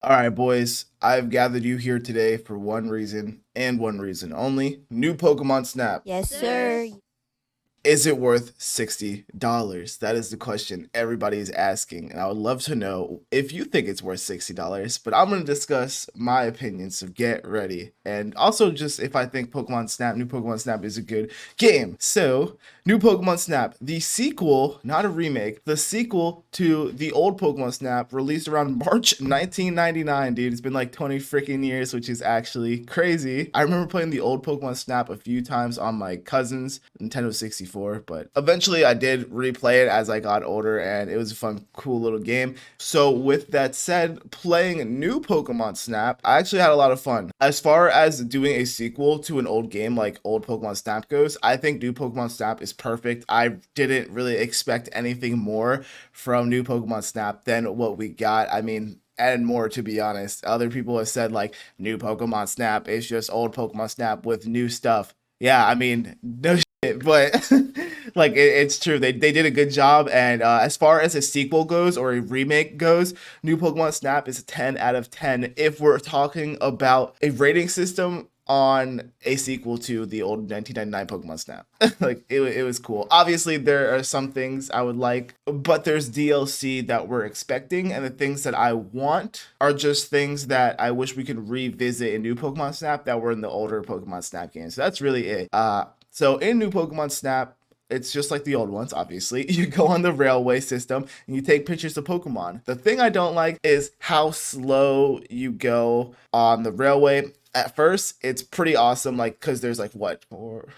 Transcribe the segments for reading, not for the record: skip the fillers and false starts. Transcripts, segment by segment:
All right, boys, I've gathered you here today for one reason and one reason only. New Pokemon Snap. Yes, Sir. sir. Is it worth $60? That is the question everybody is asking. And I would love to know if you think it's worth $60. But I'm going to discuss my opinion, so get ready. And also just if I think New Pokemon Snap is a good game. So, New Pokemon Snap, the sequel, not a remake, the sequel to the old Pokemon Snap released around March 1999, dude. It's been like 20 freaking years, which is actually crazy. I remember playing the old Pokemon Snap a few times on my cousin's Nintendo 64, but eventually I did replay it as I got older, and it was a fun, cool little game. So, with that said, playing new Pokemon Snap, I actually had a lot of fun. As far as doing a sequel to an old game like old Pokemon Snap goes, I think new Pokemon Snap is perfect. I didn't really expect anything more from new Pokemon Snap than what we got. I mean, and more, to be honest. Other people have said like new Pokemon Snap is just old Pokemon Snap with new stuff. Yeah, I mean, no shit, but like it's true. They did a good job. And as far as a sequel goes or a remake goes, New Pokemon Snap is a 10 out of 10 if we're talking about a rating system on a sequel to the old 1999 Pokemon Snap. Like it was cool. Obviously, there are some things I would like, but there's DLC that we're expecting, and the things that I want are just things that I wish we could revisit in new Pokemon Snap that were in the older Pokemon Snap games. So that's really it. So in new Pokemon Snap, it's just like the old ones, obviously. You go on the railway system and you take pictures of Pokemon. The thing I don't like is how slow you go on the railway. At first, it's pretty awesome, like, because there's like what?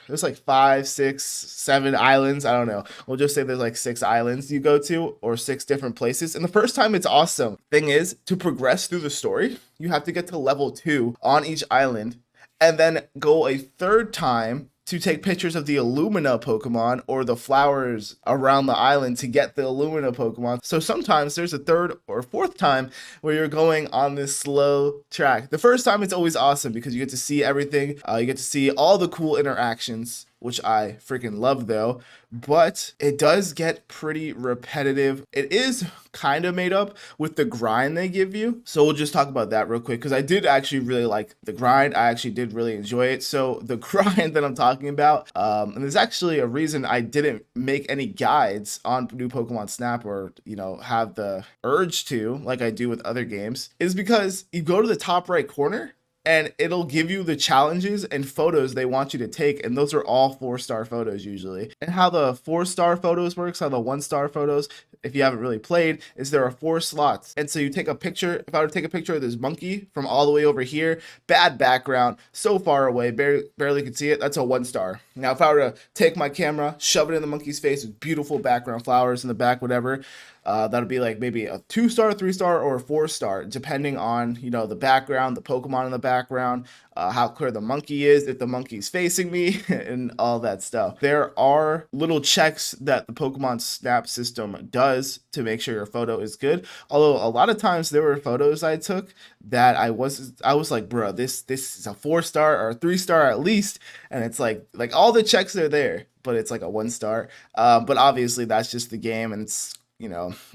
There's like five, six, seven islands. I don't know. We'll just say there's like six islands you go to or six different places. And the first time, it's awesome. Thing is, to progress through the story, you have to get to level 2 on each island and then go a third time to take pictures of the Illumina Pokemon or the flowers around the island to get the Illumina Pokemon. So sometimes there's a third or fourth time where you're going on this slow track. The first time it's always awesome because you get to see everything. You get to see all the cool interactions, which I freaking love though, but it does get pretty repetitive. It is kind of made up with the grind they give you. So we'll just talk about that real quick because I did actually really like the grind. I actually did really enjoy it. So the grind that I'm talking about, and there's actually a reason I didn't make any guides on new Pokemon Snap or, have the urge to, like I do with other games, is because you go to the top right corner and it'll give you the challenges and photos they want you to take, and those are all 4-star photos usually. And how the 4-star photos works, how the 1-star photos, if you haven't really played, is there are 4 slots, and so you take a picture. If I were to take a picture of this monkey from all the way over here, bad background, so far away, barely could see it, that's a 1-star. Now if I were to take my camera, shove it in the monkey's face with beautiful background flowers in the back, whatever, that'll be like maybe a 2-star, 3-star, or a 4-star, depending on the background, the Pokemon in the background, how clear the monkey is, if the monkey's facing me, and all that stuff. There are little checks that the Pokemon Snap system does to make sure your photo is good. Although a lot of times there were photos I took that I was like, bro, this is a 4-star or a 3-star at least, and it's like all the checks are there, but it's like a 1-star. But obviously that's just the game, and it's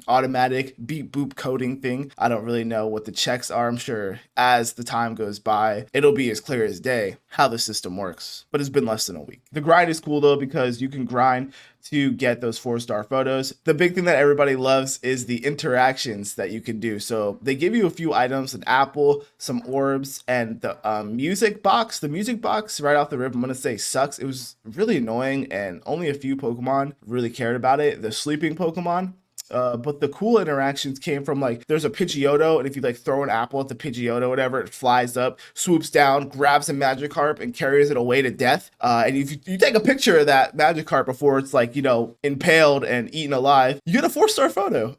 automatic beep boop coding thing. I don't really know what the checks are. I'm sure as the time goes by, it'll be as clear as day how the system works. But it's been less than a week. The grind is cool though because you can grind to get those 4-star photos. The big thing that everybody loves is the interactions that you can do. So they give you a few items, an apple, some orbs, and the music box. The music box right off the rip, I'm gonna say sucks. It was really annoying and only a few Pokemon really cared about it. The sleeping Pokemon, but the cool interactions came from like there's a Pidgeotto, and if you like throw an apple at the Pidgeotto, whatever, it flies up, swoops down, grabs a Magikarp, and carries it away to death. And if you take a picture of that Magikarp before it's like impaled and eaten alive, you get a 4-star photo,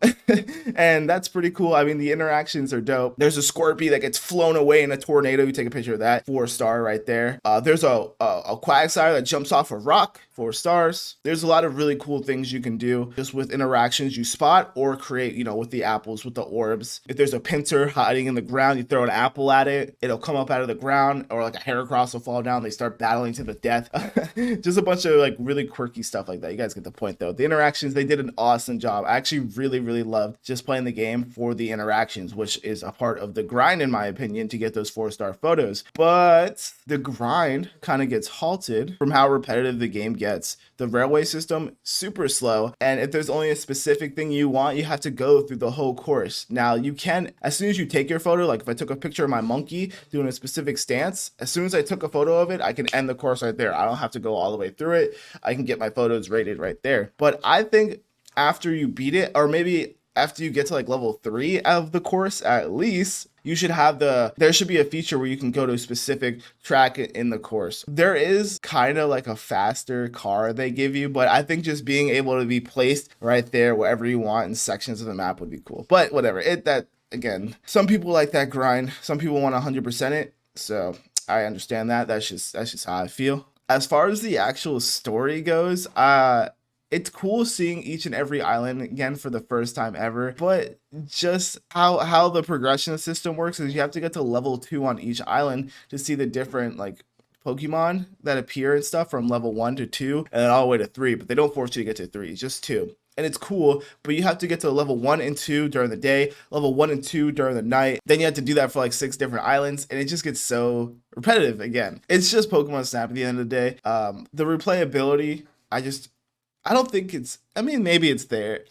and that's pretty cool. I mean, the interactions are dope. There's a Scorpy that gets flown away in a tornado. You take a picture of that, 4-star right there. There's a Quagsire that jumps off a rock, 4 stars. There's a lot of really cool things you can do just with interactions. You spot or create, you know, with the apples, with the orbs. If there's a pincer hiding in the ground, you throw an apple at it, it'll come up out of the ground, or like a heracross will fall down, they start battling to the death. Just a bunch of like really quirky stuff like that. You guys get the point though. The interactions, they did an awesome job. I actually really loved just playing the game for the interactions, which is a part of the grind in my opinion to get those 4-star photos. But the grind kind of gets halted from how repetitive the game gets. The railway system, super slow, and if there's only a specific thing you want, you have to go through the whole course. Now you can, as soon as you take your photo, like if I took a picture of my monkey doing a specific stance, as soon as I took a photo of it, I can end the course right there. I don't have to go all the way through it. I can get my photos rated right there. But I think after you beat it, or maybe after you get to like level 3 of the course at least, you should have there should be a feature where you can go to a specific track in the course. There is kind of like a faster car they give you, but I think just being able to be placed right there wherever you want in sections of the map would be cool. But whatever, again, some people like that grind, some people want 100% it, so I understand that. That's just how I feel. As far as the actual story goes, it's cool seeing each and every island again for the first time ever, but just how the progression system works is you have to get to level 2 on each island to see the different like Pokemon that appear and stuff from level 1 to 2 and then all the way to 3, but they don't force you to get to 3, it's just 2. And it's cool, but you have to get to level 1 and 2 during the day, level 1 and 2 during the night. Then you have to do that for like 6 different islands, and it just gets so repetitive again. It's just Pokemon Snap at the end of the day. The replayability, I don't think maybe it's there.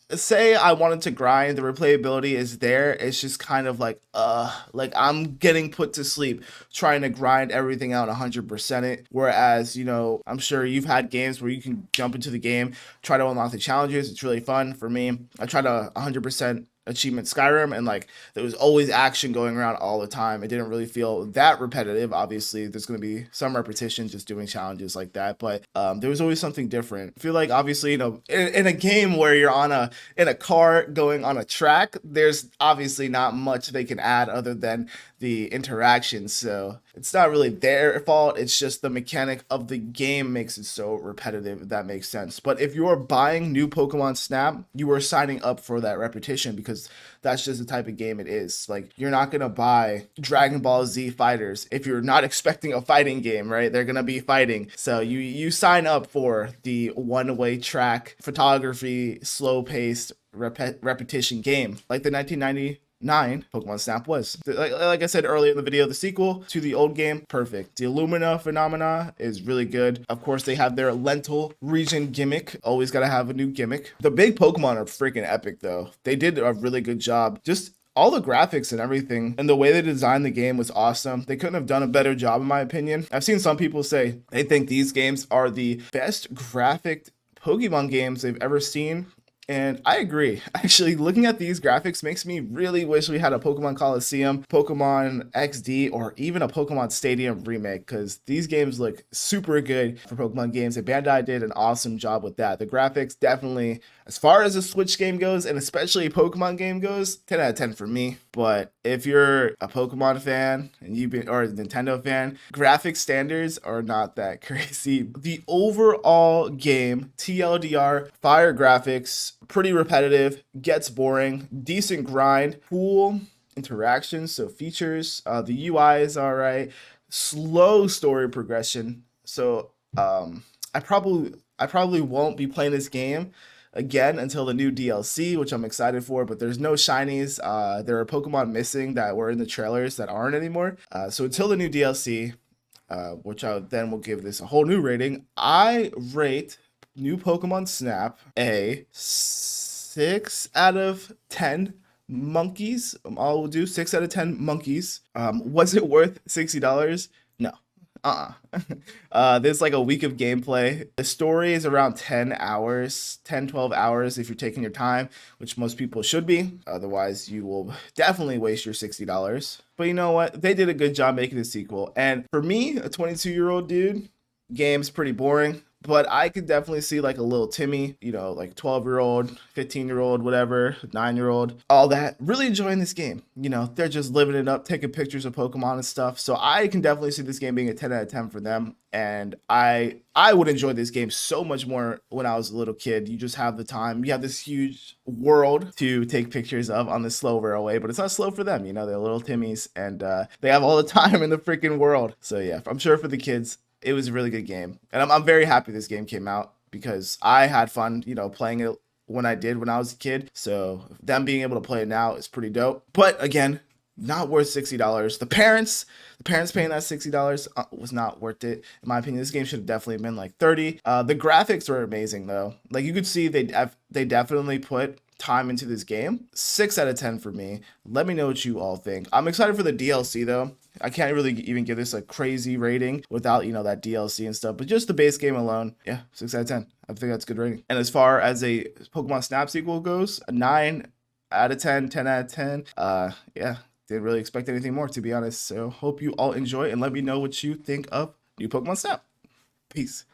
Say I wanted to grind, the replayability is there. It's just kind of like I'm getting put to sleep trying to grind everything out 100% it. Whereas, you know, I'm sure you've had games where you can jump into the game, try to unlock the challenges. It's really fun for me. I try to 100% achievement Skyrim, and like there was always action going around all the time. It didn't really feel that repetitive. Obviously there's going to be some repetition just doing challenges like that, but there was always something different. I feel like obviously, you know, in a game where you're in a car going on a track, there's obviously not much they can add other than the interaction, so it's not really their fault. It's just the mechanic of the game makes it so repetitive, if that makes sense. But if you're buying new Pokemon Snap, you are signing up for that repetition because that's just the type of game it is. Like, you're not gonna buy Dragon Ball Z Fighters if you're not expecting a fighting game, right? They're gonna be fighting, so you sign up for the one-way track photography, slow-paced repetition game like the 1999 Pokemon Snap was. Like I said earlier in the video, the sequel to the old game, perfect. The Illumina phenomena is really good. Of course, they have their lentil region gimmick. Always gotta have a new gimmick. The big Pokemon are freaking epic though. They did a really good job. Just all the graphics and everything and the way they designed the game was awesome. They couldn't have done a better job in my opinion. I've seen some people say they think these games are the best graphic Pokemon games they've ever seen. And I agree. Actually, looking at these graphics makes me really wish we had a Pokemon Coliseum, Pokemon XD, or even a Pokemon Stadium remake, because these games look super good for Pokemon games, and Bandai did an awesome job with that. The graphics definitely, as far as a Switch game goes, and especially a Pokemon game goes, 10 out of 10 for me. But if you're a Pokemon fan and or a Nintendo fan, graphic standards are not that crazy. The overall game, TLDR, fire graphics, pretty repetitive, gets boring, decent grind, cool interactions, so features, the UI is all right, slow story progression. So I probably won't be playing this game again until the new DLC, which I'm excited for, but there's no shinies. There are Pokemon missing that were in the trailers that aren't anymore. So until the new DLC, which I then will give this a whole new rating, I rate new Pokemon Snap a 6 out of 10 monkeys. I'll do 6 out of 10 monkeys. Was it worth $60? No. There's like a week of gameplay. The story is around 10 hours, 12 hours if you're taking your time, which most people should be. Otherwise, you will definitely waste your $60. But you know what? They did a good job making a sequel. And for me, a 22-year-old dude, game's pretty boring. But I could definitely see like a little Timmy, you know, like 12-year-old, 15-year-old, whatever, 9-year-old, all that, really enjoying this game. You know, they're just living it up, taking pictures of Pokemon and stuff. So I can definitely see this game being a 10 out of 10 for them. And I would enjoy this game so much more when I was a little kid. You just have the time. You have this huge world to take pictures of on the slow railway, but it's not slow for them. You know, they're little Timmies and they have all the time in the freaking world. So yeah, I'm sure for the kids, it was a really good game, and I'm very happy this game came out because I had fun, you know, playing it when I did when I was a kid. So them being able to play it now is pretty dope. But again, not worth $60. The parents paying that $60 was not worth it in my opinion. This game should have definitely been like 30. The graphics were amazing though. Like you could see they definitely put time into this game. 6 out of 10 for me. Let me know what you all think. I'm excited for the DLC though. I can't really even give this a crazy rating without, you know, that DLC and stuff, but just the base game alone, yeah, 6 out of 10. I think that's a good rating. And as far as a Pokemon Snap sequel goes, a 9 out of 10, 10 out of 10. Yeah, didn't really expect anything more to be honest. So hope you all enjoy and let me know what you think of new Pokemon Snap. Peace.